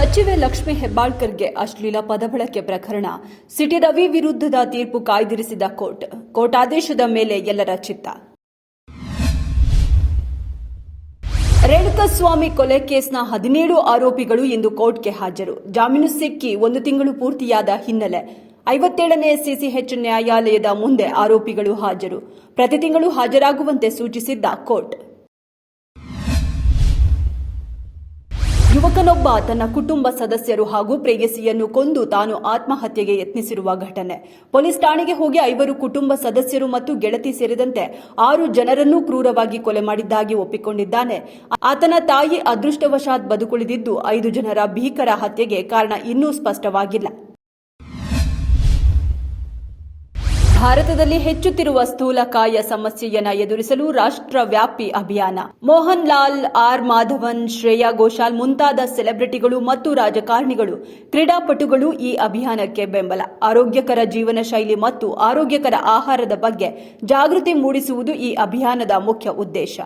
ಸಚಿವೆ ಲಕ್ಷ್ಮಿ ಹೆಬ್ಬಾಳ್ಕರ್ಗೆ ಅಶ್ಲೀಲ ಪದಬಳಕೆ ಪ್ರಕರಣ ಸಿಟಿ ರವಿ ವಿರುದ್ಧದ ತೀರ್ಪು ಕಾಯ್ದಿರಿಸಿದ ಕೋರ್ಟ್ ಆದೇಶದ ಮೇಲೆ ಎಲ್ಲರ ಚಿತ್ತ. ರೇಣುಕಸ್ವಾಮಿ ಕೊಲೆ ಕೇಸ್ನ 17 ಆರೋಪಿಗಳು ಇಂದು ಕೋರ್ಟ್ಗೆ ಹಾಜರು. ಜಾಮೀನು ಸಿಕ್ಕಿ 1 ತಿಂಗಳು ಪೂರ್ತಿಯಾದ ಹಿನ್ನೆಲೆ 57ನೇ ಸಿಸಿಎಚ್ ನ್ಯಾಯಾಲಯದ ಮುಂದೆ ಆರೋಪಿಗಳು ಹಾಜರು. ಪ್ರತಿ ತಿಂಗಳು ಹಾಜರಾಗುವಂತೆ ಸೂಚಿಸಿದ್ದ ಕೋರ್ಟ್. ಯುವಕನೊಬ್ಬ ತನ್ನ ಕುಟುಂಬ ಸದಸ್ಯರು ಹಾಗೂ ಪ್ರೇಯಸಿಯನ್ನು ಕೊಂದು ತಾನು ಆತ್ಮಹತ್ಯೆಗೆ ಯತ್ನಿಸಿರುವ ಘಟನೆ. ಪೊಲೀಸ್ ಠಾಣೆಗೆ ಹೋಗಿ 5 ಕುಟುಂಬ ಸದಸ್ಯರು ಮತ್ತು ಗೆಳತಿ ಸೇರಿದಂತೆ 6 ಜನರನ್ನು ಕ್ರೂರವಾಗಿ ಕೊಲೆ ಮಾಡಿದ್ದಾಗಿ ಒಪ್ಪಿಕೊಂಡಿದ್ದಾನೆ. ಆತನ ತಾಯಿ ಅದೃಷ್ಟವಶಾತ್ ಬದುಕುಳಿದಿದ್ದು 5 ಜನರ ಭೀಕರ ಹತ್ಯೆಗೆ ಕಾರಣ ಇನ್ನೂ ಸ್ಪಷ್ಟವಾಗಿಲ್ಲ. ಭಾರತದಲ್ಲಿ ಹೆಚ್ಚುತ್ತಿರುವ ಸ್ಥೂಲಕಾಯ ಸಮಸ್ಯೆಯನ್ನು ಎದುರಿಸಲು ರಾಷ್ಟ್ರವ್ಯಾಪಿ ಅಭಿಯಾನ. ಮೋಹನ್ ಲಾಲ್, ಆರ್ ಮಾಧವನ್, ಶ್ರೇಯಾ ಘೋಷಾಲ್ ಮುಂತಾದ ಸೆಲೆಬ್ರಿಟಿಗಳು ಮತ್ತು ರಾಜಕಾರಣಿಗಳು, ಕ್ರೀಡಾಪಟುಗಳು ಈ ಅಭಿಯಾನಕ್ಕೆ ಬೆಂಬಲ. ಆರೋಗ್ಯಕರ ಜೀವನ ಶೈಲಿ ಮತ್ತು ಆರೋಗ್ಯಕರ ಆಹಾರದ ಬಗ್ಗೆ ಜಾಗೃತಿ ಮೂಡಿಸುವುದು ಈ ಅಭಿಯಾನದ ಮುಖ್ಯ ಉದ್ದೇಶ.